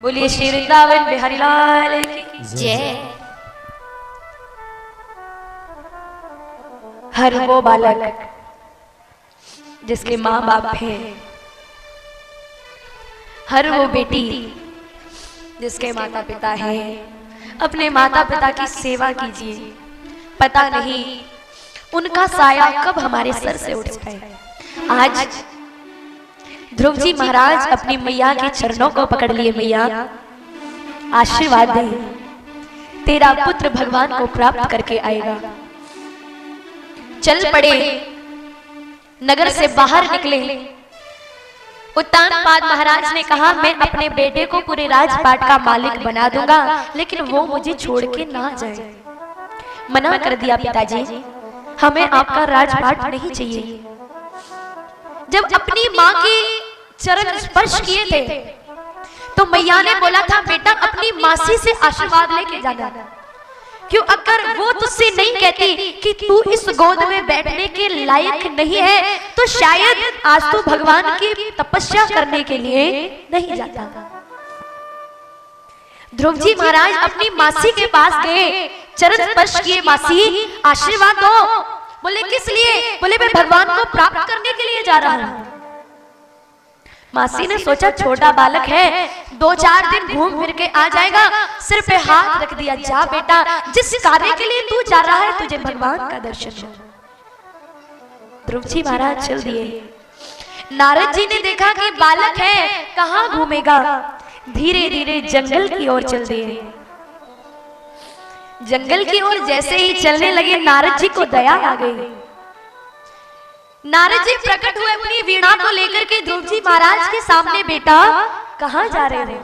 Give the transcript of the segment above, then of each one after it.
बोलिए श्री वृंदावन बिहारी लाल की जय। हर वो बालक जिसके माँ बाप हैं, हर वो बेटी जिसके माता पिता हैं, अपने माता पिता की सेवा कीजिए। पता नहीं उनका साया कब हमारे सर से उठ जाए। आज ध्रुव जी महाराज अपनी मैया के चरणों को पकड़ लिए। मैया आशीर्वाद दे, तेरा पुत्र भगवान को प्राप्त करके आएगा। चल पड़े, नगर से बाहर निकले। उत्तानपाद महाराज ने कहा, मैं अपने बेटे को पूरे राजपाट का मालिक बना दूंगा, लेकिन वो मुझे छोड़ के ना जाए। मना कर दिया पिताजी, हमें आपका राजपाट नहीं चाहिए। जब अपनी माँ के चरण स्पर्श किए थे तो मैया ने बोला था, बेटा अपनी मासी से आशीर्वाद लेके जाना। क्यों, अगर वो तुझसे नहीं कहती कि तू इस गोद में बैठने के लायक नहीं है, तो शायद आज तू भगवान की तपस्या करने के लिए नहीं जाता। ध्रुव जी महाराज अपनी मासी के पास गए, चरण स्पर्श किए, मासी आशीर्वाद दो। बोले किस लिए? बोले मैं भगवान को प्राप्त करने के लिए जा रहा हूं। मासी ने सोचा छोटा बालक है, 2-4 दिन घूम फिर के आ जाएगा। सिर पे हाथ रख दिया, जा बेटा, जिस कार्य के लिए तू जा रहा है तुझे भगवान का दर्शन हो। ध्रुव जी महाराज चल दिए। नारद जी ने देखा कि बालक है, कहाँ घूमेगा। धीरे धीरे जंगल की ओर चल दिए। जंगल की ओर जैसे ही चलने लगे, नारद जी को दया आ गई। नारद जी प्रकट हुए अपनी वीणा को लेकर के ध्रुव जी महाराज के सामने। बेटा कहाँ जा रहे हो?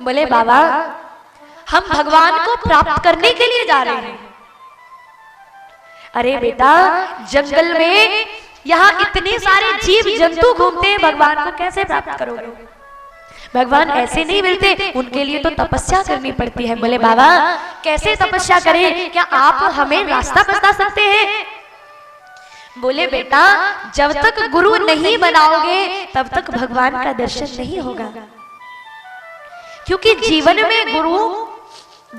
बोले बाबा हम भगवान को प्राप्त करने के लिए जा रहे हैं। अरे बेटा, जंगल में यहाँ इतने सारे जीव जंतु घूमते हैं, भगवान को कैसे प्राप्त करोगे? भगवान ऐसे नहीं मिलते, उनके लिए तो तपस्या करनी पड़ती है। बोले बाबा कैसे तपस्या करें, क्या आप हमें रास्ता बता सकते हैं? बोले बेटा जब तक गुरु नहीं बनाओगे तब तक भगवान का दर्शन नहीं होगा। क्योंकि जीवन में गुरु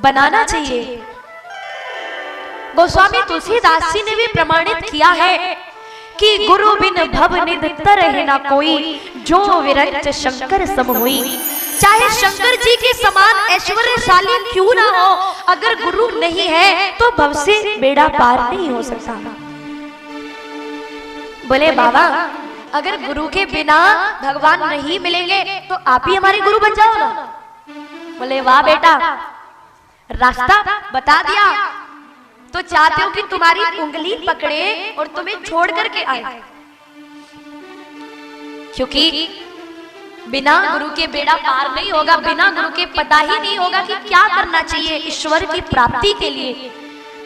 बनाना चाहिए। गोस्वामी तुलसीदास जी ने भी प्रमाणित किया है कि गुरु बिन भव निध तरहि न कोई, जो विरंच शंकर सम हुई। चाहे शंकर जी के समान ऐश्वर्यशाली क्यों ना हो, अगर गुरु नहीं है तो भव से बेड़ा पार नहीं हो सकता। बोले बाबा अगर गुरु के बिना भगवान नहीं मिलेंगे तो आप ही हमारे गुरु बन जाओ ना। बोले वाह बेटा, रास्ता बता दिया तो चाहते हो कि तुम्हारी उंगली पकड़े और तुम्हें छोड़ करके आए। क्योंकि बिना गुरु के बेड़ा पार नहीं होगा, बिना गुरु के पता ही नहीं होगा कि क्या करना चाहिए ईश्वर की प्राप्ति के लिए।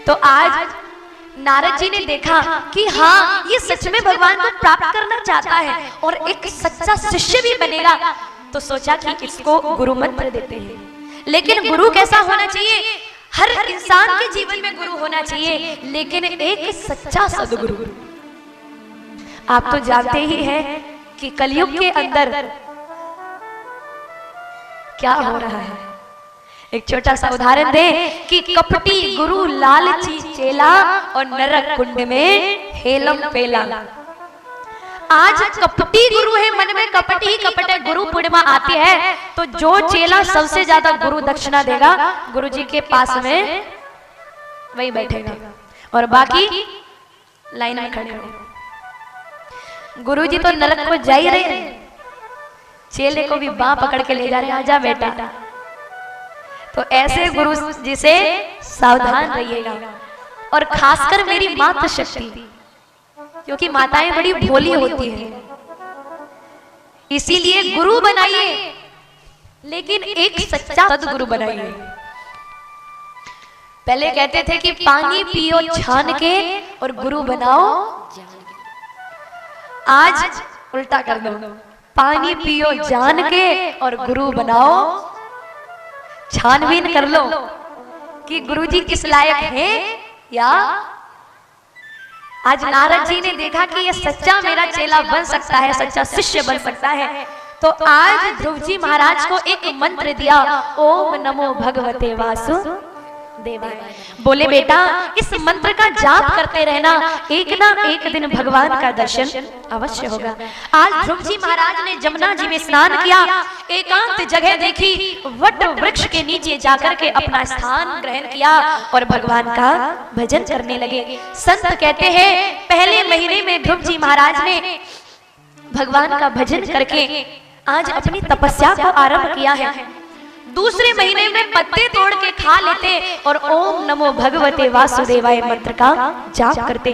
तो आज नारद जी ने देखा कि हाँ ये सच में भगवान को प्राप्त करना चाहता है और एक सच्चा शिष्य भी बनेगा, तो सोचा कि इसको गुरु मंत्र देते हैं। लेकिन गुरु कैसा होना चाहिए? हर इंसान के जीवन में गुरु होना चाहिए, लेकिन एक सच्चा सदगुरु। आप तो जानते ही हैं कि कलयुग के अंदर क्या हो रहा है। एक छोटा सा उदाहरण दे कि कपटी गुरु लालची चेला और नरक कुंड में हेलम पेला। आज कपटी गुरु है, मन में कपट ही कपट है। गुरु पूर्णिमा आती है तो जो चेला सबसे ज्यादा गुरु दक्षिणा देगा, गुरु जी के पास में वही बैठेगा और बाकी लाइन में खड़े होंगे। गुरु जी तो नरक को जा ही रहे, चेले को भी बांह पकड़ के ले जा रहे, आजा बेटा। तो ऐसे गुरु जी से सावधान रहिएगा। और खासकर मेरी मातृ शक्ति, क्योंकि माताएं बड़ी भोली होती हैं, इसीलिए गुरु बनाइए, लेकिन एक सच्चा सदगुरु बनाइए। पहले कहते थे कि पानी पियो छान के और गुरु बनाओ जान के। आज उल्टा कर दो, पानी पियो जान के और गुरु बनाओ छानबीन कर लो कि गुरुजी किस लायक हैं। या आज नारद जी ने देखा कि ये सच्चा मेरा चेला बन सकता है, सच्चा शिष्य बन सकता है, तो आज ध्रुव जी महाराज को एक मंत्र दिया, ओम नमो भगवते वासुदेवाय। बोले बेटा इस मंत्र का जाप करते रहना, एक ना एक दिन भगवान का दर्शन अवश्य होगा। आज ध्रुव जी महाराज ने जमुना जी में स्नान किया, एकांत जगह देखी, वट वृक्ष के नीचे जाकर के अपना स्थान ग्रहण किया और भगवान का भजन करने लगे। संत कहते हैं पहले महीने में ध्रुव जी महाराज ने भगवान का भजन करके आज अपनी तपस्या को आरंभ किया है। दूसरे महीने में पत्ते तोड़ के खा लेते और ओम नमो भगवते वासुदेवाय मंत्र का जाप करते।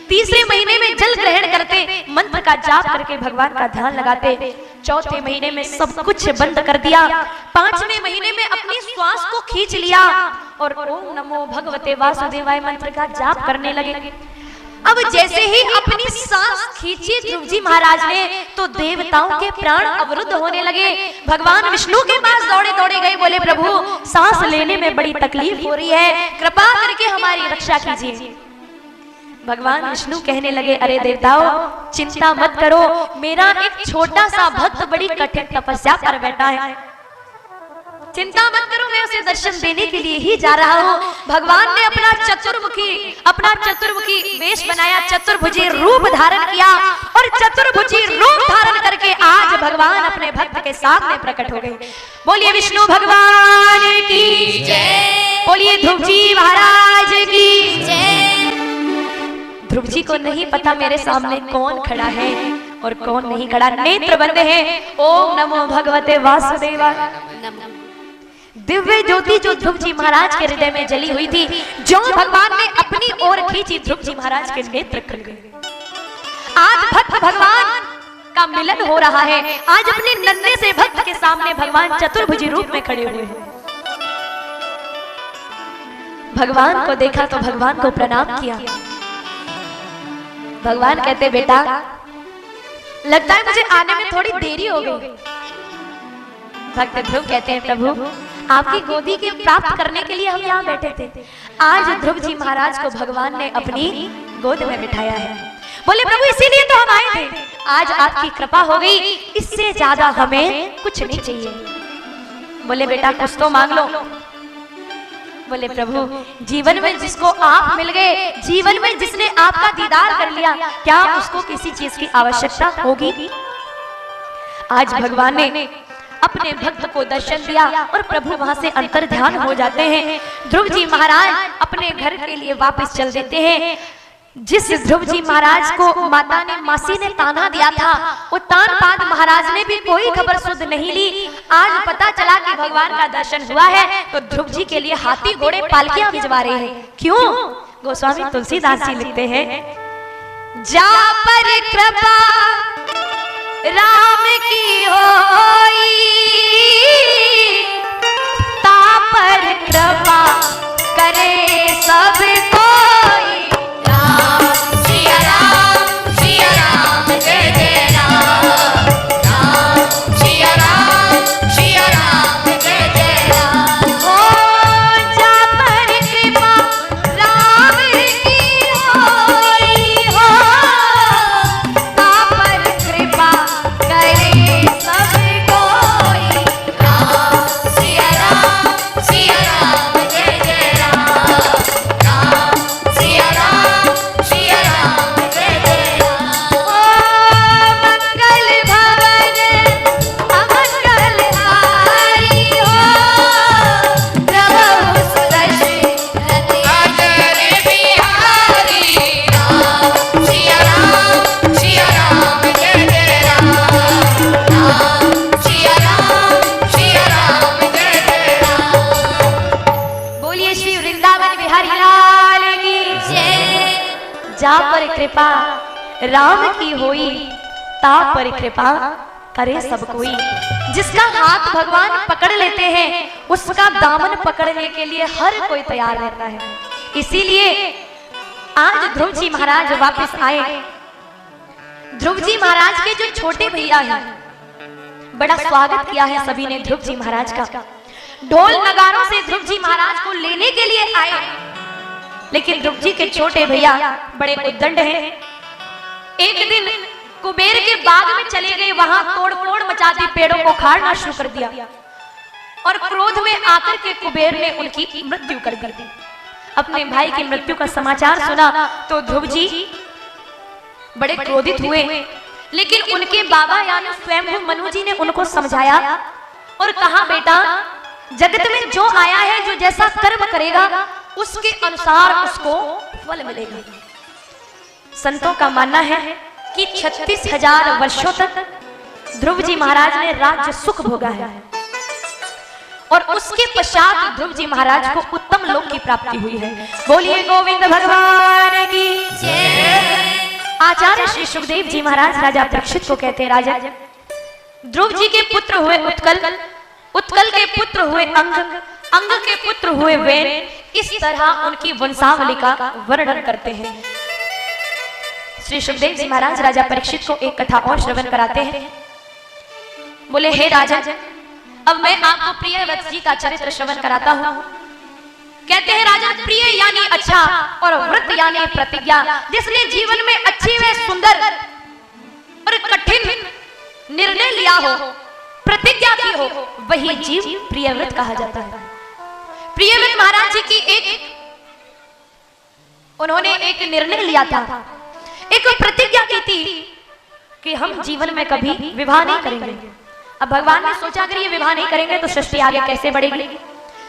तीसरे महीने में जल ग्रहण करते, मंत्र का जाप करके भगवान का ध्यान लगाते। चौथे महीने में सब कुछ बंद कर दिया। पांचवें महीने में अपनी श्वास को खींच लिया और ओम नमो भगवते वासुदेवाय मंत्र का जाप करने लगे। अब जैसे ही अपनी सांस खींची ध्रुव जी महाराज ने तो देवताओं के प्राण अवरुद्ध होने लगे। भगवान विष्णु के पास दौड़े दौड़े गए, बोले प्रभु सांस लेने में बड़ी तकलीफ हो रही है, कृपा करके हमारी रक्षा कीजिए। भगवान विष्णु कहने लगे, अरे देवताओं चिंता मत करो, मेरा एक छोटा सा भक्त बड़ी कठिन तपस्या कर बैठा है, चिंता मत करो, मैं उसे दर्शन देने के लिए ही जा रहा हूँ। भगवान ने अपना चतुर्मुखी वेश बनाया, चतुर्भुजी रूप धारण किया और चतुर्भुजी रूप धारण करके आज भगवान अपने भक्त के सामने प्रकट हो गए। बोलिए विष्णु भगवान की जय, बोलिए ध्रुव जी महाराज की जय। ध्रुव जी को नहीं पता मेरे सामने कौन खड़ा है और कौन नहीं खड़ा, नेत्र बंद हैं। ओम नमो भगवते वासुदेवाय। दिव्य ज्योति जो ध्रुव जी महाराज के हृदय में जली हुई थी, जो भगवान ने अपनी ओर खींची, ध्रुव जी महाराज के नेत्र खुल गए। आज भक्त भगवान का मिलन हो रहा है। आज अपने नन्हे से भक्त के सामने भगवान चतुर्भुजी रूप में खड़े हुए हैं। भगवान को देखा तो भगवान को प्रणाम किया। भगवान कहते बेटा लगता है मुझे आने में थोड़ी देरी हो गई। भक्त ध्रुव कहते हैं प्रभु आपकी गोदी के प्राप्त करने के लिए हम यहाँ बैठे थे। आज ध्रुव जी महाराज को भगवान ने अपनी गोद में बिठाया है। बोले प्रभु इसीलिए तो हम आए थे, आज आपकी कृपा हो गई, इससे ज्यादा हमें कुछ नहीं चाहिए। बोले बेटा कुछ तो मांग लो। बोले प्रभु जीवन में जिसको आप मिल गए, जीवन में जिसने आपका दीदार कर लिया, क्या उसको किसी चीज की आवश्यकता होगी? आज भगवान ने अपने भक्त को दर्शन दिया और प्रभु वहां से अंतर ध्यान हो जाते हैं। ध्रुव जी महाराज अपने घर के लिए वापस चल देते हैं। जिस ध्रुव जी महाराज को मासी ने ताना दिया था, वो तानपाद महाराज ने भी कोई खबर सुध नहीं ली। आज पता चला कि भगवान का दर्शन हुआ है तो ध्रुव जी के लिए हाथी घोड़े पालकियां भिजवा रहे हैं। क्यों? गोस्वामी तुलसीदास जी लिखते हैं, जा पर कृपा राम की होई, ता पर कृपा करे सब कोई। राम सिया राम जय जय राम, राम सिया राम जय जय राम। ओ जा पर कृपा राम की होई हो, ता पर कृपा करे सब कोई। राम सिया राम जय जय राम, राम सिया राम जय जय राम। ओ मंगल भवन अमंगल हारी हो, प्रभु सुदर्शन अजर बिहारी। राम सिया राम जय जय राम, राम सिया राम जय जय राम। बोलिए श्री वृंदावन बिहारी लाल की जय। जा पर कृपा राम की होई, ता पर कृपा करे सब कोई। जिसका हाथ भगवान पकड़ लेते हैं उसका दामन पकड़ने के लिए हर कोई तैयार रहता है। इसीलिए आज ध्रुव जी महाराज वापस आए। ध्रुव जी महाराज के जो छोटे भैया हैं, बड़ा स्वागत किया है सभी ने ध्रुव जी महाराज का। ढोल नगारों से ध्रुव जी महाराज को लेने के लिए आए, लेकिन ध्रुव जी के छोटे भैया बड़े उद्दंड हैं। एक दिन कुबेर के बाग में चले गए, वहां तोड़ फोड़ मचा दी, पेड़ों को खाड़ना शुरू कर दिया और क्रोध में आकर के कुबेर ने उनकी मृत्यु कर दी। अपने भाई की मृत्यु का समाचार सुना तो ध्रुव जी बड़े क्रोधित हुए, लेकिन उनके बाबा यानी स्वयं मनु जी ने उनको समझाया और कहा, बेटा जगत में जो आया है, जो जैसा कर्म करेगा उसके अनुसार उसको फल मिलेगा। संतों का मानना है कि 36,000 वर्षों तक ध्रुव जी महाराज ने राज्य सुख भोगा है और उसके पश्चात ध्रुव जी महाराज को उत्तम लोक की प्राप्ति हुई है। बोलिए गोविंद भगवान की जय। आचार्य श्री सुखदेव जी महाराज राजा परीक्षित को कहते हैं, राजा ध्रुव जी के पुत्र हुए उत्कल, उत्कल के पुत्र हुए अंग, अंग के पुत्र हुए वेन। इस तरह उनकी वंशावली का वर्णन करते हैं। श्री सुखदेव जी महाराज राजा परीक्षित को एक कथा और श्रवण कराते हैं। बोले, हे राजा, अब मैं आपको प्रियव्रत जी का चरित्र श्रवण कराता हूँ। कहते हैं, राजा प्रिय यानी अच्छा और व्रत यानी प्रतिज्ञा। जिसने जीवन में अच्छी व सुंदर और कठिन निर्णय लिया हो, प्रतिज्ञा की हो, वही जीव प्रियव्रत कहा जाता है। प्रियव्रत महाराज जी की उन्होंने एक निर्णय लिया था, एक प्रतिज्ञा की थी कि हम जीवन में कभी विवाह नहीं करेंगे। अब भगवान ने सोचा, अगर ये विवाह नहीं करेंगे तो सृष्टि आगे कैसे बढ़ेगी।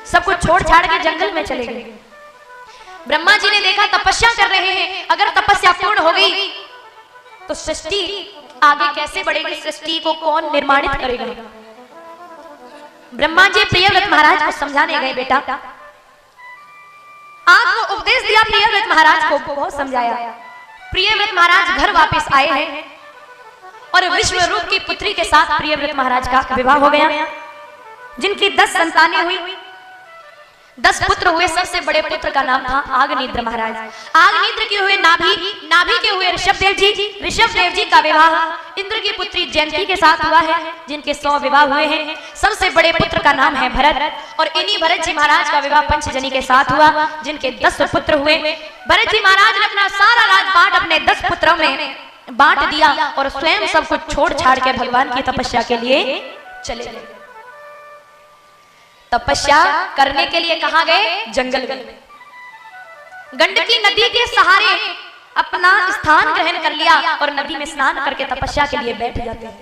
सब कुछ छोड़ छाड़ के जंगल में चले गए। ब्रह्मा जी ने देखा तपस्या कर रहे हैं, अगर तपस्या पूर्ण हो गई तो सृष्टि आगे कैसे बढ़ेगी, सृष्टि को कौन निर्माणित करेगा। ब्रह्मा जी प्रियव्रत महाराज को समझाने गए, बेटा आपको उपदेश दिया, प्रियव्रत महाराज को बहुत समझाया। प्रियव्रत महाराज घर वापस आए हैं और विश्वरूप की पुत्री के साथ प्रियव्रत महाराज का विवाह हो गया, जिनकी 10 संतानें हुई, 10 पुत्र हुए। सबसे बड़े पुत्र का नाम था आगनीद्र महाराज। आगनीद्र के हुए नाभि, नाभि के हुए ऋषभदेव जी। ऋषभदेव जी का विवाह इंद्र की पुत्री जयंती के साथ हुआ है, जिनके 100 विवाह हुए हैं। सबसे बड़े पुत्र का नाम है भरत और इन्हीं भरत जी महाराज का विवाह पंचजनी के साथ हुआ, जिनके 10 पुत्र हुए। भरत जी महाराज ने अपना सारा राजपाट अपने 10 पुत्रों में बांट दिया और स्वयं सब कुछ छोड़ छाड़ के भगवान की तपस्या के लिए चले गए। तपस्या करने के लिए कहां गए? जंगल में। गंडकी नदी के सहारे अपना स्थान ग्रहण कर लिया और नदी में स्नान करके तपस्या के लिए बैठ जाते हैं।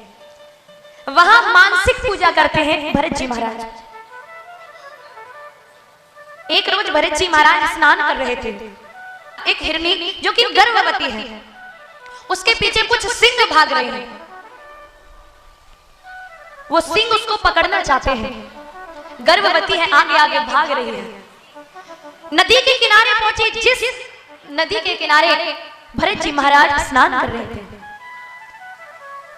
वहां मानसिक पूजा करते हैं भरत जी महाराज। एक रोज भरत जी महाराज स्नान कर रहे थे। एक हिरनी जो कि गर्भवती है, उसके पीछे कुछ सिंह भाग रहे हैं। वो सिंह उसको पकड़ना चाहते हैं। गर्भवती है, आगे आगे भाग रही है। नदी के किनारे पहुंची, जिस नदी के किनारे भरत जी महाराज स्नान कर रहे थे।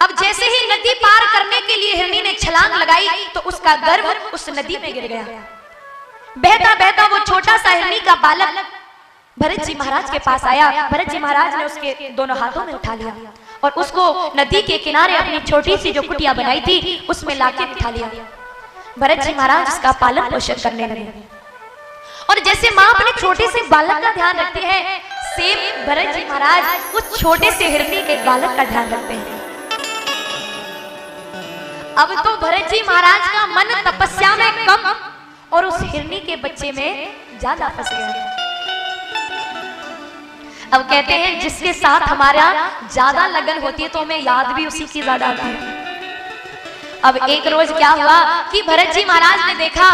अब जैसे ही नदी पार करने के लिए हिरनी ने छलांग लगाई तो उसका गर्भ उस नदी में गिर गया। बहता बहता वो छोटा सा हिरनी का बालक भरत जी महाराज के पास आया। भरत जी महाराज ने उसके दोनों हाथों में उठा लिया और उसको नदी के किनारे अपनी छोटी सी जो कुटिया बनाई थी उसमें लाके बिठा लिया। भरत जी महाराज उसका पालन पोषण करने लगे और जैसे माँ अपने छोटे से बालक का ध्यान रखती है, सेम भरत जी महाराज उस छोटे से हिरनी के बालक का ध्यान रखते हैं। अब तो भरत जी महाराज का मन तपस्या में कम और उस हिरनी के बच्चे में ज्यादा फंस गया। अब कहते हैं जिसके साथ हमारा ज्यादा लगन होती है तो हमें याद भी उसी की ज्यादा आती है। अब एक रोज क्या हुआ कि भरत जी महाराज ने देखा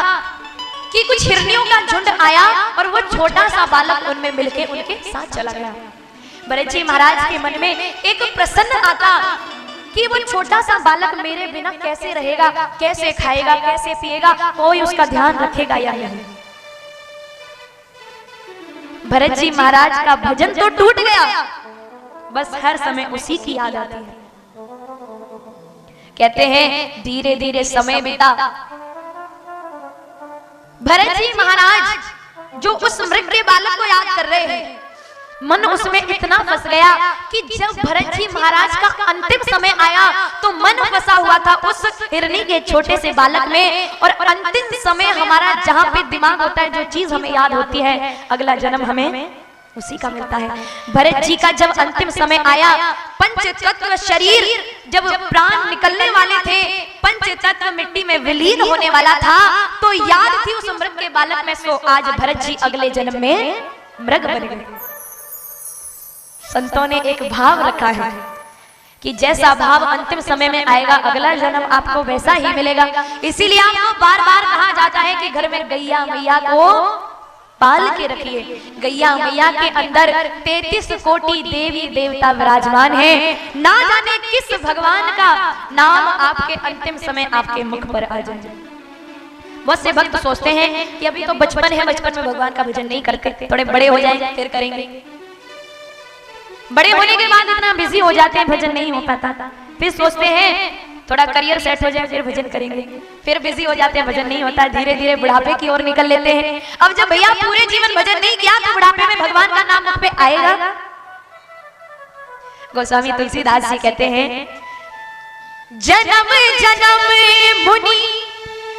कि कुछ हिरनियों का झुंड आया और वो छोटा सा बालक उनमें मिलके उनके साथ चला गया। भरत जी महाराज के मन में एक प्रसन्न आता कि वो छोटा सा बालक मेरे बिना कैसे रहेगा, कैसे खाएगा, कैसे पिएगा, कोई उसका ध्यान रखेगा या नहीं। भरत जी महाराज का भजन तो टूट गया, बस हर समय उसी की याद आती है। कहते हैं धीरे धीरे समय बीता। भरत जी महाराज जो उस मृग के बालक को याद कर रहे हैं, मन उसमें इतना फंस गया कि जब भरत जी महाराज का अंतिम समय आया तो मन फंसा हुआ था उस हिरनी के छोटे से बालक में। और अंतिम समय हमारा जहां पे दिमाग होता है, जो चीज हमें याद होती है, अगला जन्म हमें उसी का मिलता है। भरत जी का जब अंतिम समय आया, पंच तत्व शरीर जब प्राण निकलने वाले थे, पंच तत्व मिट्टी में विलीन होने वाला था, तो याद थी उस मृग के बालक में, सो आज भरत जी अगले जन्म में मृग बन गए। संतों ने एक भाव रखा है कि जैसा भाव अंतिम समय में आएगा, अगला जन्म आपको वैसा ही मिलेगा। इसीलिए आपको बार बार कहा जाता है कि घर में गैया मैया को पाल के रखिए। गैया मैया के अंदर 33 कोटि देवी देवता विराजमान है। ना जाने किस भगवान का नाम आपके अंतिम समय आपके मुख पर आ जाए। बहुत से भक्त सोचते हैं कि अभी तो बचपन है, बचपन में भगवान का भजन नहीं करते, थोड़े बड़े हो जाएंगे फिर करेंगे। बड़े होने के बाद इतना बिजी हो जाते हैं, भजन नहीं हो पाता। फिर सोचते हैं थोड़ा करियर सेट हो जाए फिर भजन करेंगे, फिर बिजी हो जाते हैं, भजन नहीं होता, धीरे धीरे बुढ़ापे की ओर निकल लेते हैं। अब जब भैया पूरे जीवन भजन नहीं किया तो बुढ़ापे में भगवान का नाम मुख पे आएगा। गोस्वामी तुलसीदास जी कहते हैं, जन्म जन्म मुनि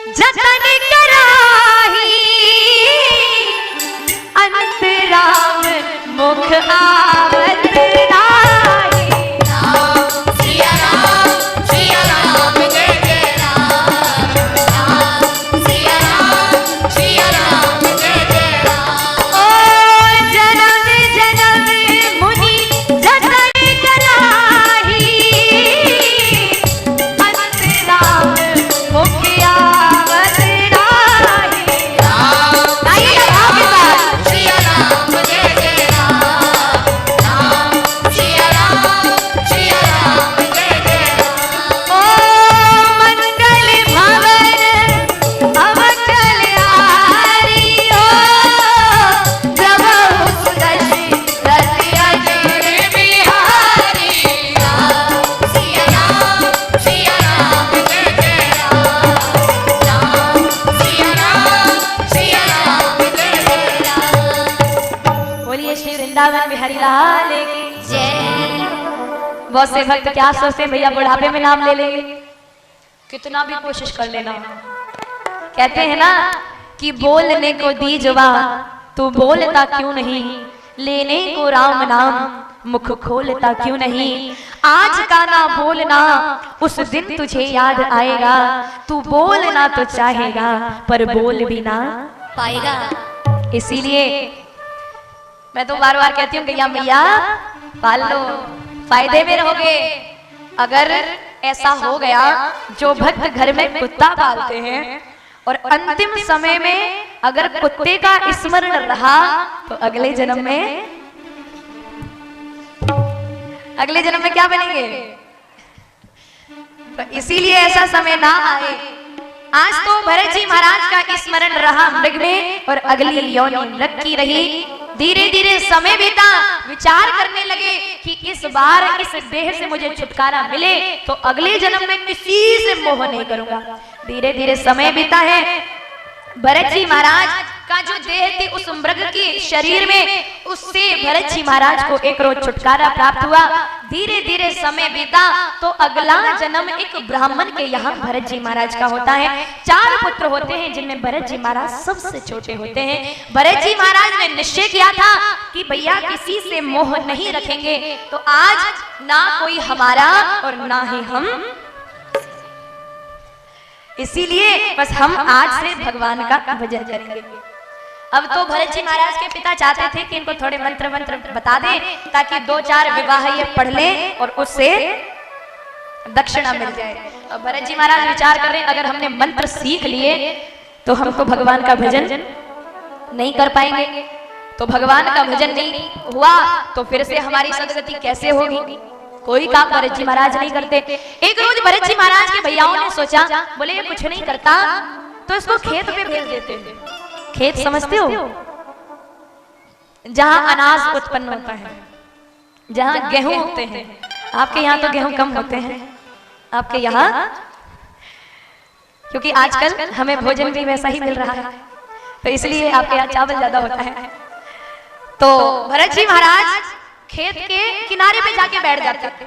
जतन कराही, अंत राम मुख आवत राही। बहुत से भक्त क्या सोचते हैं, भैया बुढ़ापे में नाम ले लेंगे, कितना भी कोशिश कर लेना। कहते हैं ना कि बोलने को दी जुबान तू बोलता क्यों नहीं, लेने को राम नाम मुख खोलता क्यों नहीं। आज का ना बोलना उस दिन तुझे याद आएगा, तू बोलना तो चाहेगा पर बोल भी ना पाएगा। इसीलिए मैं तो बार बार कहती हूँ भैया मैया पाल लो, फायदे में रहोगे। अगर ऐसा हो गया, जो भक्त घर में कुत्ता पालते हैं और अंतिम समय में अगर कुत्ते का स्मरण रहा तो अगले जन्म में क्या बनेंगे। तो इसीलिए ऐसा समय ना आए। आज तो भरत जी महाराज का स्मरण रहा मृग में और अगली योनि मृग की रही। धीरे धीरे समय बीता, विचार करने लगे कि इस बार इस देह से मुझे छुटकारा मिले तो अगले जन्म में किसी से मोह नहीं करूंगा। धीरे धीरे समय बीता है। भरत जी महाराज का जो देह थी उस मृग के शरीर में, उससे भरत जी महाराज को एक रोज छुटकारा प्राप्त हुआ। धीरे धीरे समय बीता तो अगला जन्म एक ब्राह्मण के यहाँ भरत जी महाराज का होता है। 4 पुत्र होते हैं जिनमें भरत जी महाराज सबसे छोटे होते हैं। भरत जी महाराज ने निश्चय किया था कि भैया किसी से मोह नहीं रखेंगे, तो आज ना कोई हमारा और ना ही हम, इसीलिए बस हम आज से भगवान का भजन करेंगे। अब तो भरत जी महाराज के पिता चाहते थे कि इनको थोड़े मंत्र बता दें ताकि 2-4 विवाह ये पढ़ लें और उससे दक्षिणा मिल जाए। अब भरत जी महाराज विचार कर रहे हैं अगर हमने मंत्र सीख लिए तो हम तो भगवान का भजन नहीं कर पाएंगे, तो भगवान का भजन नहीं हुआ तो फिर से हमारी सदगति कैसे होगी। कोई काम भरत जी महाराज नहीं करते। एक रोज भरत जी महाराज के भैयाओं ने सोचा, बोले ये कुछ नहीं करता तो इसको खेत पे भेज देते हैं। खेत समझते हो, जहां अनाज उत्पन्न होता है, जहां गेहूं होते हैं। आपके यहाँ तो गेहूं कम होते हैं, आपके यहाँ, क्योंकि आजकल हमें भोजन भी वैसा ही मिल रहा है तो इसलिए आपके यहाँ चावल ज्यादा होता है। तो भरत जी महाराज खेत के किनारे पे जाके बैठ जाते थे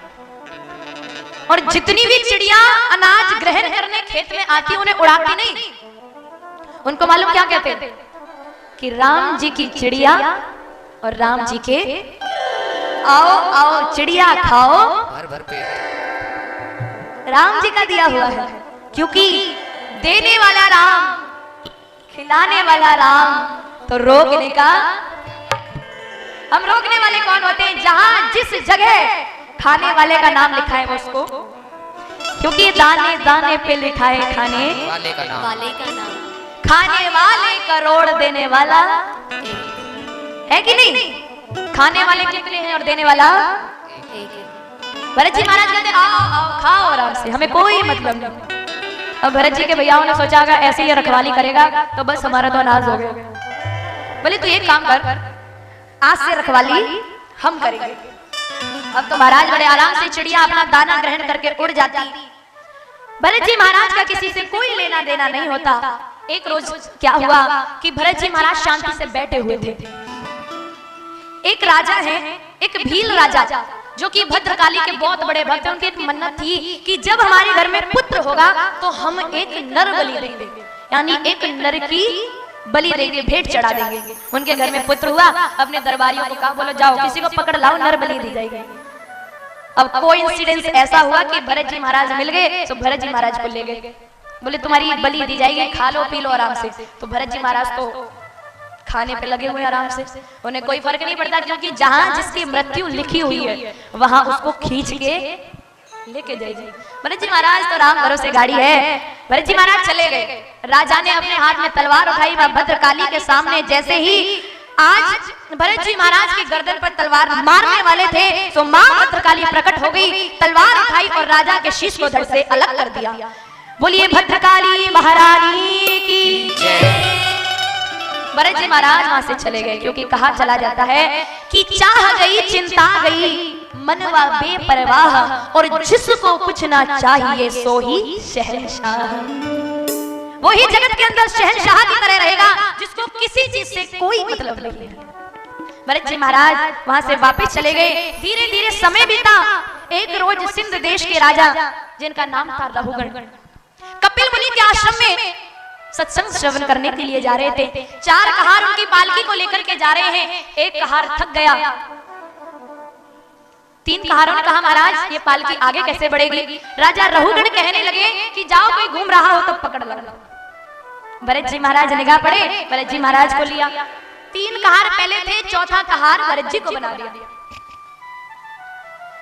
और जितनी भी चिड़िया अनाज ग्रहण करने खेत में आती उन्हें उड़ाती नहीं। उनको मालूम क्या कहते थे कि राम जी की चिड़िया और राम जी के आओ आओ चिड़िया खाओ भर भर पेट। राम जी का दिया हुआ है, क्योंकि देने वाला राम, खिलाने वाला राम, तो रोकने का हम रोकने वाले कौन होते हैं? जहां जिस जगह खाने वाले का नाम लिखा है उसको, क्योंकि दाने दाने पे लिखा है खाने वाले का नाम। खाने वाले करोड़ देने वाला है कि नहीं? खाने वाले कितने हैं और देने वाला? भरत जी महाराज कहते आओ आओ खाओ आराम से, हमें कोई मतलब नहीं। अब भरत जी के भैयाओं ने सोचा होगा ऐसे ही रखवाली करेगा तो बस हमारा तो अनाज हो गया। बोले तो एक काम कर, आज से रखवाली हम करेंगे। अब तो महाराज बड़े आराम से चिड़िया अपना दाना ग्रहण करके उड़ जाती। भरत जी महाराज का किसी से कोई लेना देना नहीं होता। एक रोज क्या हुआ कि भरत जी महाराज शांति से बैठे हुए थे। एक राजा है, एक भील राजा, जो कि भद्रकाली के बहुत बड़े भक्त हैं। उनकी एक मन्नत थी कि जब हमारे घर में पुत्र होगा तो हम एक नर बलि देंगे, यानी एक नर की बलि देंगे, भेंट चढ़ा देंगे। उनके घर में पुत्र हुआ, अपने दरबारियों को कहा बोलो जाओ किसी को पकड़ लाओ, नर बलि दी जाएगी। अब कोइंसिडेंस ऐसा हुआ कि भरत जी महाराज मिल गए, तो भरत जी महाराज को ले गए। बोले तुम्हारी बलि दी जाएगी, खा लो पी लो आराम से। तो भरत जी महाराज तो खाने पे लगे हुए आराम से, उन्हें कोई फर्क नहीं पड़ता, क्योंकि जहां जिसकी मृत्यु लिखी हुई है वहां उसको खींच के लेके जाएगी। भरत जी महाराज तो राम भरोसे गाड़ी है। भरत जी महाराज चले गए। राजा ने अपने हाथ में तलवार उठाई, वह भद्रकाली के सामने जैसे ही आज भरत जी महाराज की गर्दन पर तलवार मारने वाले थे तो मां भद्रकाली प्रकट हो गई, तलवार उठाई और राजा के शीश को धड़ से अलग कर दिया। बोलिए भद्रकाली महारानी की जय। भरत जी महाराज वहां से चले गए, क्योंकि कहा चला जाता है कि चाह गई चिंता गई मनवा बेपरवाह, और जिसको कुछ ना चाहिए सो ही शहंशाह। वही जगत के अंदर शहंशाह की तरह रहेगा जिसको किसी चीज से कोई मतलब नहीं है। भरत जी महाराज वहां से वापस चले गए। धीरे धीरे समय बीता। एक रोज सिंध देश के राजा, जिनका नाम था रहुगण, कपिल मुनि के आश्रम में सत्संग श्रवण करने के लिए जा रहे थे। 4 कहार उनकी पालकी को लेकर के जा रहे हैं। एक कहार थक गया। 3 कहारों ने कहा महाराज ये पालकी आगे कैसे बढ़ेगी? राजा रहुगण कहने लगे कि जाओ कोई घूम रहा हो तो पकड़ लो। भरत जी महाराज निगाह पड़े, भरत जी महाराज को लिया। 3 कहार पहले थे, 4था कहार भरत जी को बना दिया।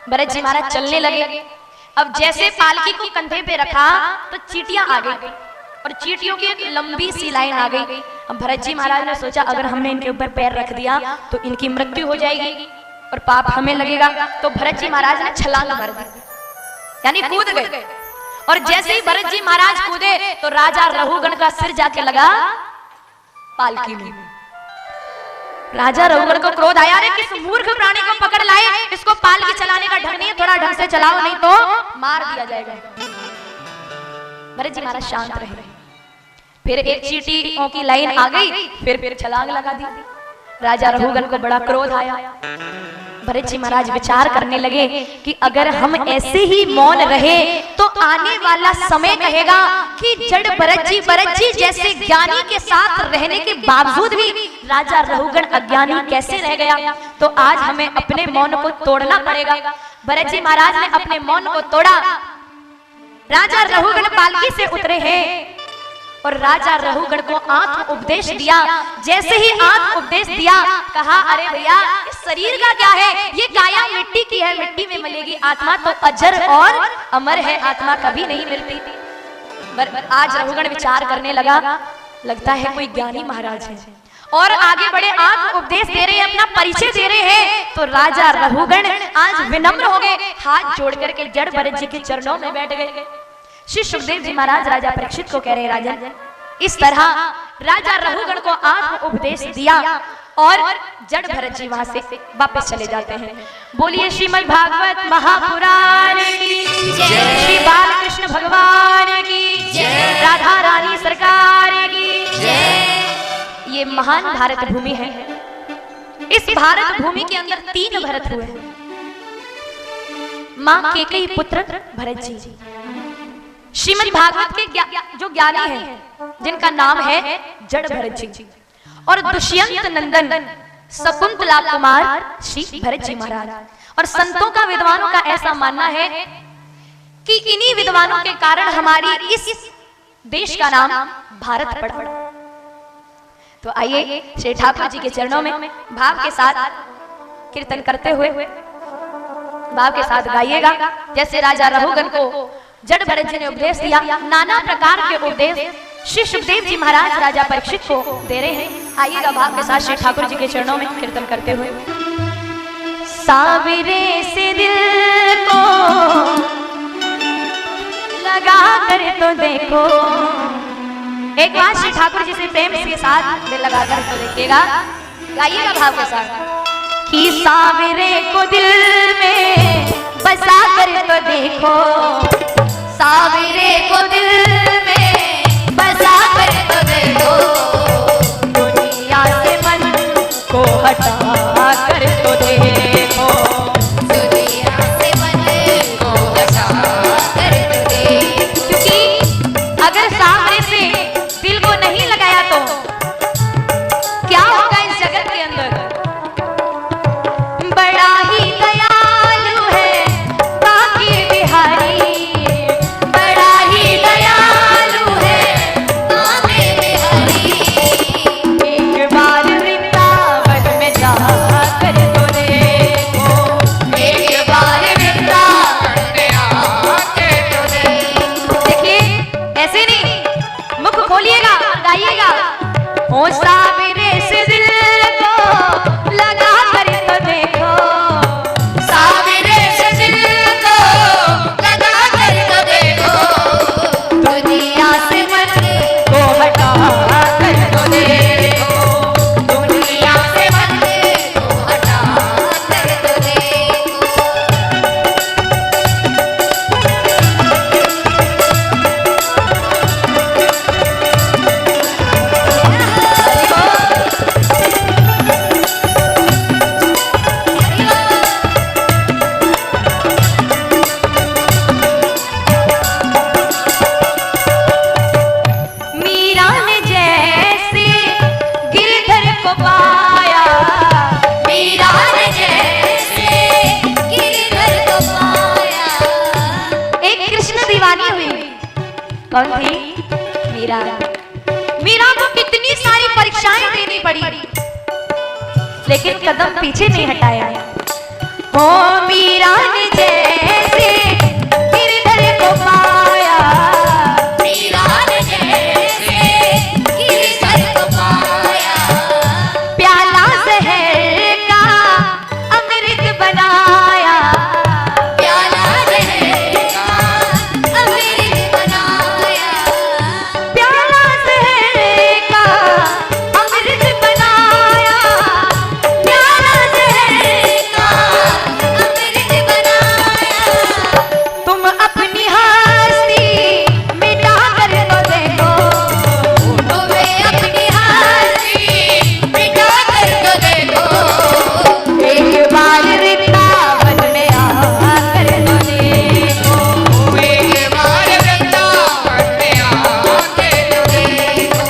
भरत जी महाराज चलने लगे। अब जैसे पालकी को कंधे पे रखा तो चींटियां आ गई और चींटियों की एक लंबी सी लाइन आ गई। अब भरत जी महाराज ने सोचा अगर हमने इनके ऊपर पैर रख दिया तो इनकी मृत्यु हो जाएगी और पाप हमें लगेगा। तो भरत जी महाराज ने छलांग मार दी, यानी कूद गए। और जैसे ही भरत जी महाराज कूदे तो राजा रहुगण का सिर जाके लगा पालकी में। राजा रहुगण को क्रोध आया, अरे किस मूर्ख प्राणी को पकड़ लाए, इसको पालकी चलाने का ढंग नहीं है, थोड़ा ढंग से चलाओ नहीं तो मार दिया जाएगा। भरत जी महाराज शांत रहे। फिर एक चींटियों की लाइन आ गई, फिर छलांग लगा दी। राजा रहुगण को बड़ा क्रोध आया। भरत जी महाराज विचार करने लगे कि अगर हम ऐसे ही मौन रहे तो आने वाला समय कहेगा कि जड़ भरत जी जैसे ज्ञानी के साथ रहने के बावजूद भी राजा रहुगण अज्ञानी कैसे रह गया। तो आज हमें अपने मौन को तोड़ना पड़ेगा। भरत जी महाराज ने अपने मौन को तोड़ा। राजा रहुगण पालकी से उतरे हैं और राजा रहुगण को आत्म उपदेश दिया। जैसे ही आत्म उपदेश दिया कहा अरे भैया इस शरीर का क्या है, ये काया मिट्टी की है, मिट्टी में मिलेगी। आत्मा तो अजर और अमर है, आत्मा कभी नहीं मिलती। आज रहुगण विचार करने लगा, लगता है कोई ज्ञानी महाराज है और आगे बड़े आत्म उपदेश दे रहे हैं, अपना परिचय दे रहे हैं। तो राजा रहुगण आज विनम्र हो गए, हाथ जोड़ करके जड़ भरत जी के चरणों में बैठ गए। श्री सुखदेव जी महाराज राजा परीक्षित को कह रहे राजन, इस तरह राजा रहुगण को आत्म उपदेश दिया और जड़ भरत जी वहां से वापस चले जाते हैं। बोलिए श्रीमद् भागवत महापुराण की जय, श्री बालकृष्ण भगवान की जय, राधा रानी सरकार की जय। ये महान भारत भूमि है। इस भारत भूमि के अंदर 3 भरत हुए हैं। मां केकई पुत्र भरत जी, श्रीमद् भागवत के जो ज्ञानी हैं जिनका नाम है जड़ भरत जी, और दुष्यंत नंदन शकुंतला कुमार श्री भरत जी महाराज। और संतों का, विद्वानों का ऐसा मानना है कि इन्हीं विद्वानों के कारण हमारी इस देश का नाम भारत पड़ा। तो आइए श्री ठाकुर जी के चरणों में भाव के साथ कीर्तन करते हुए भाव के साथ गाइएगा। जैसे राजा रघुगन को जड़ भरत जी ने उपदेश दिया, नाना प्रकार के उपदेश श्री सुखदेव जी महाराज राजा परीक्षित को दे रहे हैं। आइएगा भाव के साथ श्री ठाकुर जी के चरणों में कीर्तन करते हुए। सावरे से दिल को लगा कर तो देखो, एक बार श्री ठाकुर जी से प्रेम के साथ दिल लगा कर तो देखिएगा। गाइएगा भाव के साथ कि सावरे को दिल में बसा कर तो देखो, सावरे को दिल में बसा कर तो देखो, दुनिया से मन को हटा कर तो देखो, दुनिया से मन को हटा कर तो देखो। क्योंकि अगर सामने से दिल को नहीं लगाया तो क्या होगा इस जगत के अंदर। बड़ा ही दयालु है बाकी बिहारी, बड़ा ही दयालु है बाकी बिहारी, एक बार वृंदावन में जा कर तो देखो, एक बार वृंदावन में आके तो देखो। देखिए ऐसे नहीं, मुख खोलिएगा और गाइएगा। ओ सावरे से दिल को लगा कर तो देखो, सावरे से दिल को लगा कर तो देखो, दुनिया से मन को हटा कर तो देखो, दुनिया से मन को हटा कर तो देखो। मीरा ने जैसे गिरधर को पाया, मीरा ने जैसे गिरधर को पाया। एक कृष्ण दीवानी हुई, कौन थी? मीरा। मीरा को कितनी सारी परीक्षाएं देनी पड़ी, लेकिन कदम पीछे नहीं हटाया। हो मीरा ने जैसे गिरधर को पाया, मीरा ने जैसे गिरधर को पाया, प्याला जहर का अमृत बनाया, प्याला जहर का अमृत बनाया, प्याला जहर का अमृत बनाया, प्याला जहर का अमृत बनाया। तुम अपनी हस्ती मिटा कर तो देखो, तुम्हें अपनी हस्ती मिटा कर तो देखो, एक बार वृंदावन में आकर तो देखो, एक बार वृंदावन में आकर तो देखो।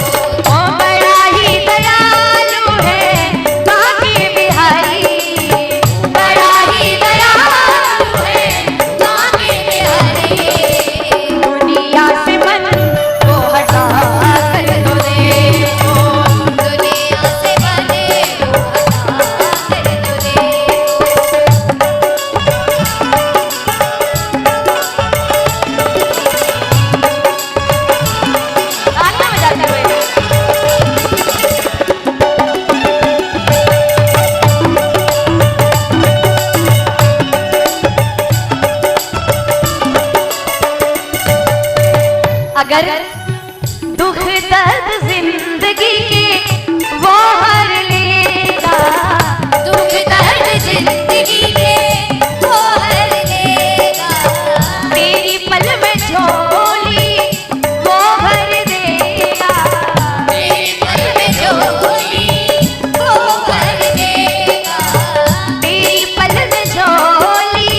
ओ बड़ा ही दयालु है बाकी बिहारी, बड़ा ही दयालु है बाकी बिहारी, दुनिया से मन को हटा कर तो देखो, दुनिया से मन को हटा कर तो देखो। गाना बजाते हुए अगर दुख दर्द जिंदगी के वो हर लेगा, दुख दर्द जिंदगी के वो हर लेगा, तेरी पल में झोली वो भर देगा, तेरी पल में झोली वो भर देगा, तेरी पल में झोली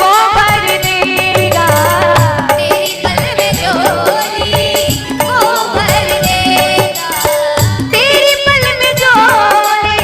वो भर देगा, तेरी पल में झोली वो भर देगा, तेरी पल में झोली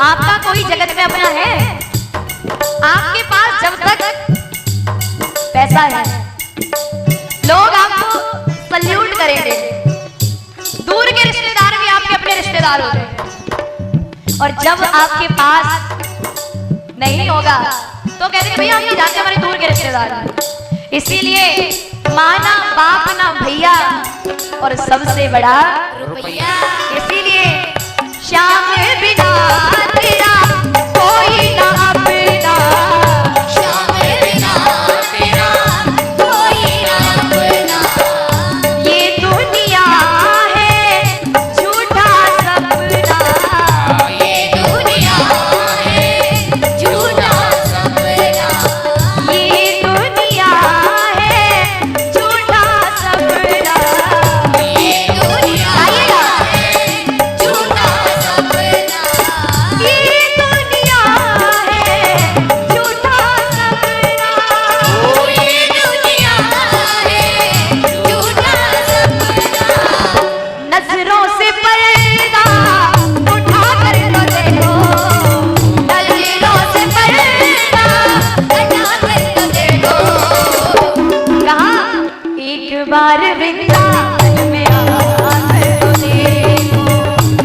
आपका कोई जगत में अपना है? आपके पास जब तक पैसा है लोग आपको सल्यूट करेंगे, दूर के रिश्तेदार भी आपके अपने रिश्तेदार होते हैं, और जब आपके पास नहीं होगा तो कहते हैं भैया हम नहीं जानते, हमारे दूर के रिश्तेदार हैं। इसीलिए माना बाप ना भैया और सबसे बड़ा रुपया। इसीलिए श्याम बिना तेरा कोई ना अपना, श्याम बिना तेरा कोई ना अपना। ये दुनिया है झूठा सपना, ये दुनिया है झूठा सपना। ये दुनिया है झूठा सपना। ये दुनिया आइएगा। है झूठा सपना। ये दुनिया है झूठा सपना। ओ ये दुनिया है झूठा सपना। नजरों से पर्दा उठा कर तो देखो, नजरों से पर्दा हटा कर तो देखो। कहा एक बार वृंदावन में आकर तो देखो,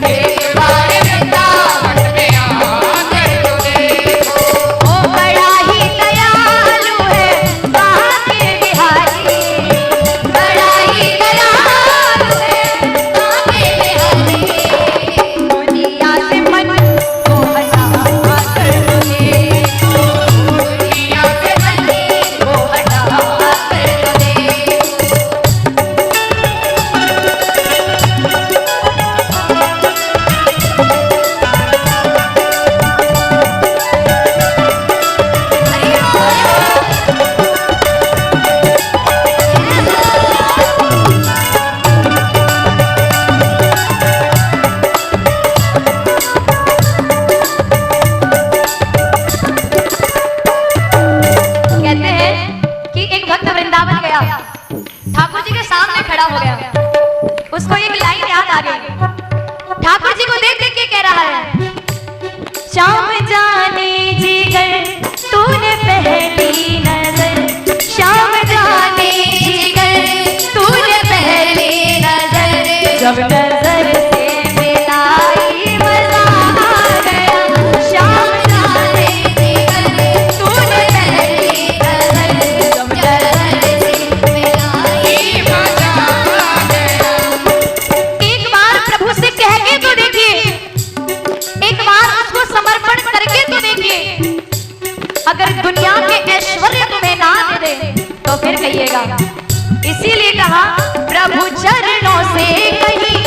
एक बार वृंदावन में आकर तो देखो। ओ बड़ा ही दयालु है वहाँ के बिहारी, बड़ा ही दयालु है आके बिहारी। दुनिया से मन को हटा कर तो देखो, दुनिया से मन को हटा कर तो देखो। कहते हैं कि एक भक्त वृंदावन गया, ठाकुर जी के सामने खड़ा हो गया, उसको एक लाइन याद आ गई, ठाकुर जी को देख देख के कह रहा है, श्याम जाने जिगर तूने पहली नजर, श्याम जाने जिगर तूने पहली नजर, जब नजर से मिलाई मजा आ गया, श्याम जाने जिगर तूने पहली नजर, जब नजर से मिलाई मजा आ गया। एक बार प्रभु से कह के तो देखिए, एक बार उसको समर्पण करके तो देखिए, अगर दुनिया के ऐश्वर्य तुम्हें ना दे दे तो फिर कहिएगा। इसीलिए कहा प्रभु चरणों से कहीं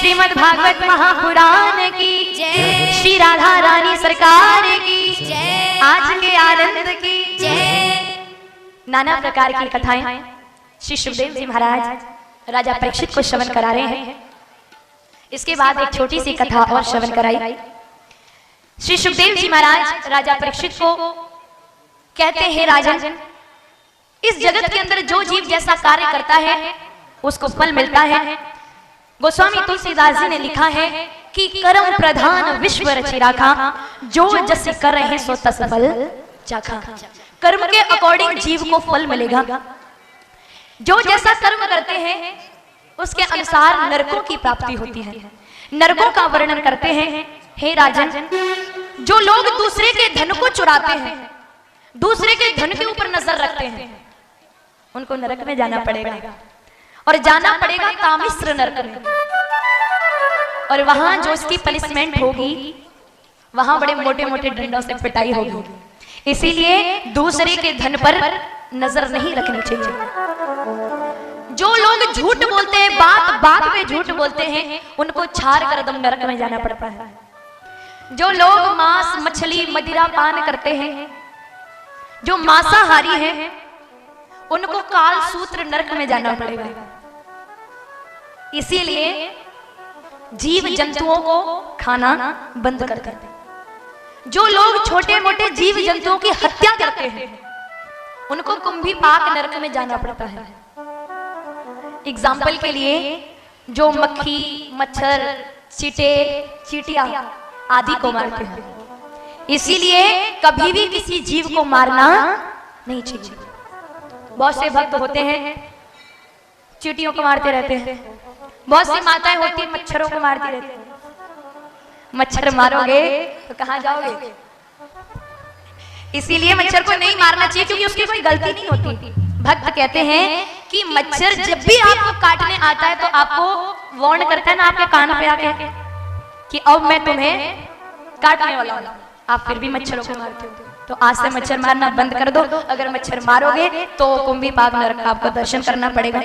श्रीमद् भागवत महापुराण की जय। श्री राधा रानी सरकार की जय। आज के आनंद की जय। नाना प्रकार की कथाएं श्री सुखदेव जी महाराज राजा परीक्षित को श्रवण करा रहे हैं। इसके बाद एक छोटी सी कथा और श्रवण कराई। श्री सुखदेव जी महाराज राजा परीक्षित को कहते हैं, राजन, इस जगत के अंदर जो जीव जैसा कार्य करता है उसको फल मिलता है। गोस्वामी तुलसीदास जी ने लिखा है कि कर्म प्रधान विश्व रचि राखा, जो जस कर रहे सो तस फल चाखा। कर्म के अकॉर्डिंग जीव को फल मिलेगा। जो जैसा कर्म करते हैं उसके अनुसार नरकों की प्राप्ति होती है। नरकों का वर्णन करते हैं, हे राजन, जो लोग दूसरे के धन को चुराते हैं, दूसरे के धन के ऊपर नजर रखते हैं, उनको नरक में जाना पड़ेगा और जाना पड़ेगा कामिश्र नरक में। और वहां जो उसकी पनिशमेंट होगी वहां बड़े मोटे मोटे डंडों से पिटाई होगी। इसीलिए दूसरे के धन पर नजर नहीं रखनी चाहिए। जो लोग झूठ बोलते हैं, बात बात पे झूठ बोलते हैं, उनको छार कर दम नरक में जाना पड़ता है। जो लोग मांस मछली मदिरा पान करते हैं, जो मांसाहारी हैं, उनको काल सूत्र नरक में जाना पड़ेगा। इसीलिए जीव जंतुओं को खाना बंद कर देते। जो लोग छोटे मोटे जीव जंतुओं की हत्या करते हैं उनको कुंभी पाक नरक में जाना पड़ता है। एग्जाम्पल के लिए जो मक्खी, मच्छर, चींटे, चींटियां आदि को मारते हैं, इसीलिए कभी भी किसी जीव को मारना नहीं चाहिए। बहुत से भक्त होते हैं चींटियों को मारते रहते हैं, बहुत सी माताएं होती हैं मच्छरों को मारती रहती हैं। मच्छर मारोगे तो कहां जाओगे? इसीलिए मच्छर को नहीं मारना चाहिए, क्योंकि उसकी कोई गलती नहीं होती। भक्त कहते हैं कि मच्छर जब भी आपको काटने आता है तो आपको वार्न करता है ना, आपके कान पे आके कि अब मैं तुम्हें काटने वाला हूं, आप फिर भी मच्छरों को मारते हो। तो आज से मच्छर मारना बंद कर दो। अगर मच्छर मारोगे तो कुंभी पाक नरक का आपको दर्शन करना पड़ेगा।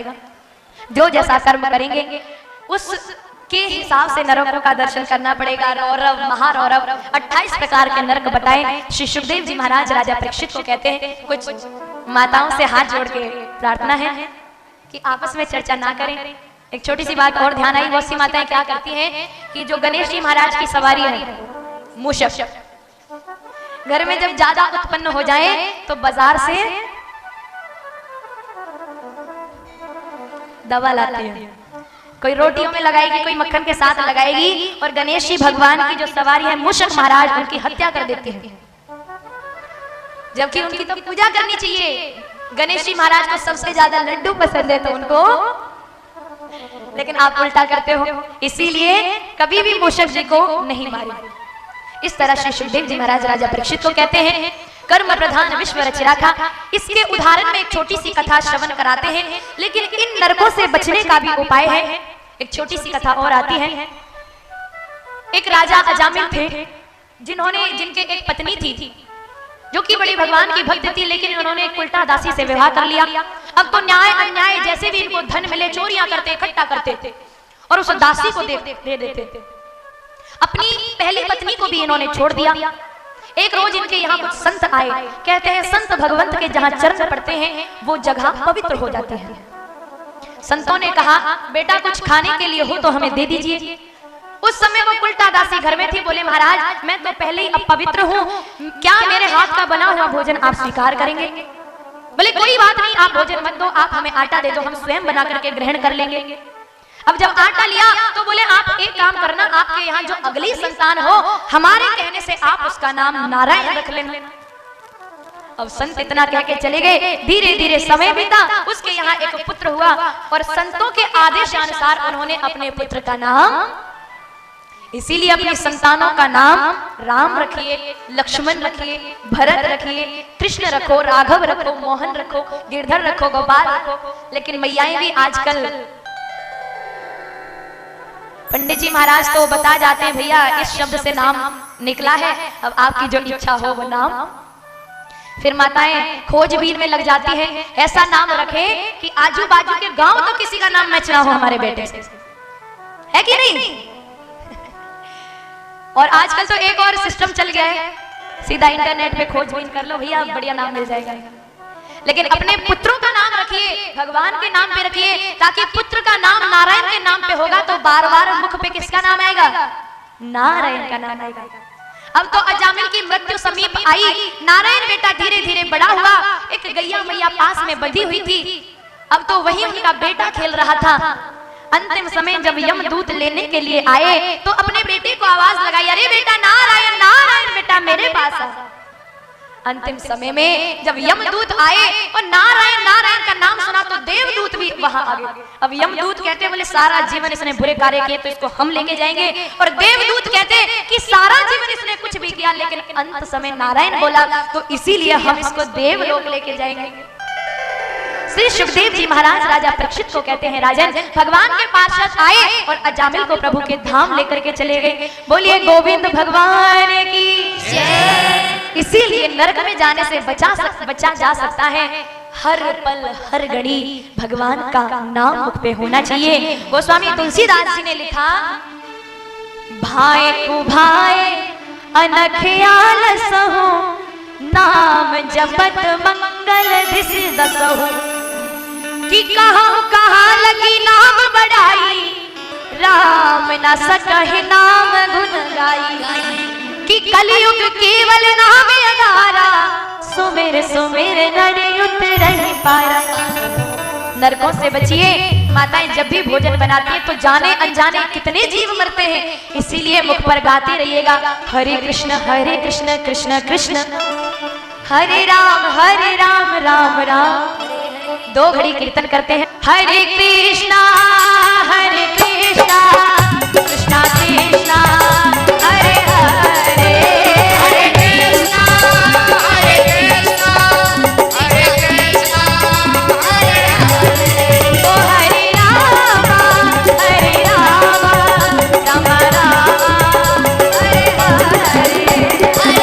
जो जैसा कर्म करेंगे उसके हिसाब से नरकों का दर्शन करना पड़ेगा। रौरव, महारौरव 28 प्रकार के नरक बताए श्री सुखदेव जी महाराज राजा परीक्षित को कहते हैं। कुछ माताओं से हाथ जोड़ के प्रार्थना है कि आपस में चर्चा ना करें। एक छोटी सी बात और ध्यान आई, बहुत सी माताएं क्या करती हैं कि जो गणेश जी महाराज की सवारी है मूषक, घर में जब ज्यादा उत्पन्न हो जाए तो बाजार से दवा लाती है। कोई रोटियों में लगाएगी, कोई मक्खन के साथ लगाएगी, और गणेश जी भगवान की जो सवारी है मूषक महाराज, उनकी हत्या कर देती है। जबकि उनकी तो पूजा करनी चाहिए। गणेश जी महाराज को सबसे ज्यादा लड्डू पसंद है तो उनको, लेकिन आप उल्टा करते हो। इसीलिए कभी भी मूषक जी को नहीं मारे। इस तरह श्री सुखदेव जी महाराज राजा परीक्षित को कहते हैं, कर्म प्रधान विश्व रचि राखा। इसके उदाहरण में एक छोटी सी कथा श्रवण कराते हैं, लेकिन इन नरकों से बचने का भी उपाय है। एक छोटी सी कथा और आती है। एक राजा अजामिल थे, जिनके एक पत्नी थी जो कि बड़ी भगवान की भक्त थी, लेकिन उन्होंने एक उल्टा दासी से विवाह कर लिया। अब तो न्याय अन्याय जैसे भी इनको धन मिले चोरियां करते, इकट्ठा करते थे और उस दासी को दे देते थे। अपनी पहली पत्नी को भी इन्होंने छोड़ दिया। एक रोज इनके यहाँ कुछ संत आए। कहते हैं संत भगवंत के जहाँ चरण पड़ते हैं वो जगह पवित्र हो जाती है। संतों ने कहा, बेटा कुछ खाने के लिए हो तो हमें दे दीजिए। उस समय वो उल्टा दासी घर में थी। बोले, महाराज मैं तो पहले ही अपवित्र हूँ, क्या मेरे हाथ का बना हुआ भोजन आप स्वीकार करेंगे? बोले, कोई बात नहीं, आप भोजन मत दो, आप हमें आटा दे दो, हम स्वयं बना करके ग्रहण कर लेंगे। अब जब आटा लिया तो बोले, आप एक काम करना, आपके यहाँ जो अगली संतान हो हमारे कहने से आप उसका नाम नारायण रख लेना। अब संत इतना कह के चले गए। धीरे धीरे समय बीता, उसके यहाँ एक पुत्र हुआ और संतों के आदेशानुसार उन्होंने अपने पुत्र का नाम, इसीलिए अपनी संतानों का नाम राम रखिए, लक्ष्मण रखिए, भरत रखिए, कृष्ण रखो, राघव रखो, मोहन रखो, गिरधर रखो, गोपाल रखो। लेकिन मैयाएं भी आजकल, पंडित जी महाराज तो बता जाते हैं, भैया इस शब्द से नाम निकला है, अब आपकी जो इच्छा हो वो नाम। फिर माताएं खोजबीन में लग जाती है, ऐसा नाम रखे कि आजू बाजू के गांव तो किसी का नाम मैच ना हो हमारे बेटे से। है कि नहीं? और आजकल तो एक और सिस्टम चल गया है, सीधा इंटरनेट पे खोजबीन कर लो भैया, बढ़िया नाम मिल जाएगा। लेकिन अपने पुत्रों का नाम रखिए, भगवान के नाम पे रखिए, ताकि पुत्र का नाम नारायण के नाम पे होगा तो बार बार मुख पे किसका नाम आएगा? नारायण का नाम आएगा। अब तो अजामिल की मृत्यु समीप आई, नारायण बेटा धीरे धीरे बड़ा हुआ, एक गैया मैया पास में बंधी हुई थी, अब तो वही उनका बेटा खेल रहा था। अंतिम समय जब यमदूत लेने के लिए आए तो अपने बेटे को आवाज लगाई, अरे बेटा नारायण नारायण बेटा मेरे पास आ। अंतिम समय में जब यमदूत आए और नारायण नारायण का नाम सुना तो देवदूत भी वहां आ गए। अब यमदूत कहते बोले सारा जीवन इसने बुरे कार्य किए तो इसको हम लेके जाएंगे, और देवदूत कहते कि सारा जीवन इसने कुछ भी किया लेकिन अंत समय नारायण बोला तो इसीलिए हम इसको देवलोक लेके जाएंगे। श्री सुखदेव जी महाराज राजा परीक्षित को कहते हैं, राजन भगवान के पार्षद आए और अजामिल को प्रभु के धाम लेकर के चले गए। बोलिए गोविंद भगवान की जय। इसीलिए नरक में जाने से बचा जा सकता है। हर पल हर घड़ी भगवान का नाम मुख पे होना चाहिए। गोस्वामी तुलसीदास जी ने लिखा, भाए को भाए अनखयाल सहु, नाम जपत मंगल दिस दसहु। कि कहा लगी नाम बढ़ाई, राम न सकहि नाम गुण गाई। कि कलयुग केवल नाम अधारा, सुमिर सुमिर नर उतरहि पारा। नरकों से बचिए। माताएं जब भी भोजन बनाती हैं तो जाने अनजाने कितने जीव मरते हैं, इसीलिए मुख पर गाते रहिएगा, हरे कृष्ण कृष्ण कृष्ण हरे राम राम राम। दो घड़ी कीर्तन करते हैं, हरे कृष्णा कृष्णा कृष्णा हरे हरे, हरे कृष्णा हरे कृष्णा हरे कृष्णा हरे हरे। ओ हरे राम राम राम हरे हरे, हरे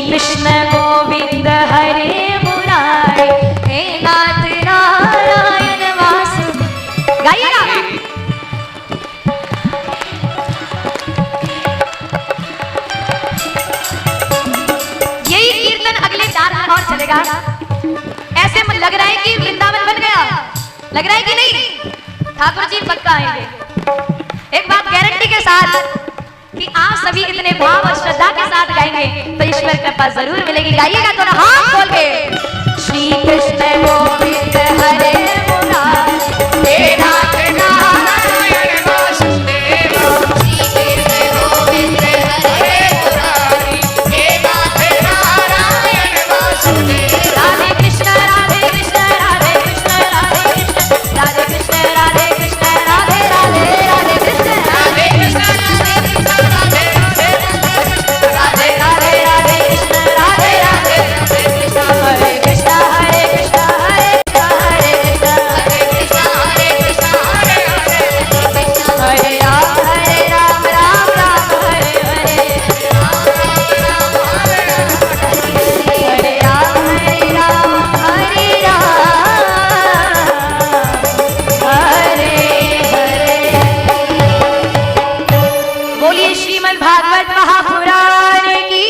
कृष्ण गोविंद हरे मुरारे, हे नाथ नारायण वासु। गाइएगा। यही कीर्तन अगले 4 दिन और चलेगा। ऐसे में लग रहा है कि वृंदावन बन गया, लग रहा है कि नहीं? ठाकुर जी पक्का आएंगे। एक बात गारंटी के साथ कि आप सभी इतने भाव और श्रद्धा के साथ गाएंगे तो ईश्वर कृपा जरूर मिलेगी। गाइएगा तो हाथ खोल के, श्री कृष्ण गोविंद हरे मुरारे, हे नाथ नारायण वासुदेव। श्री कृष्ण गोविंद हरे मुरारे, हे नाथ नारायण वासुदेव। राधे कृष्ण राधे कृष्ण राधे कृष्ण राधे कृष्ण राधे कृष्ण राधे कृष्ण राधे राधे राधे कृष्ण राधे कृष्ण राधे कृष्ण राधे राधे राधे राधे कृष्ण राधे राधे राधे कृष्ण हरे कृष्ण हरे कृष्ण हरे कृष्ण हरे कृष्ण हरे कृष्ण हरे कृष्ण हरे राम राम राम हरे हरे, हरे राम हरे हरे। बोलिए श्रीमद् भागवत महापुराण की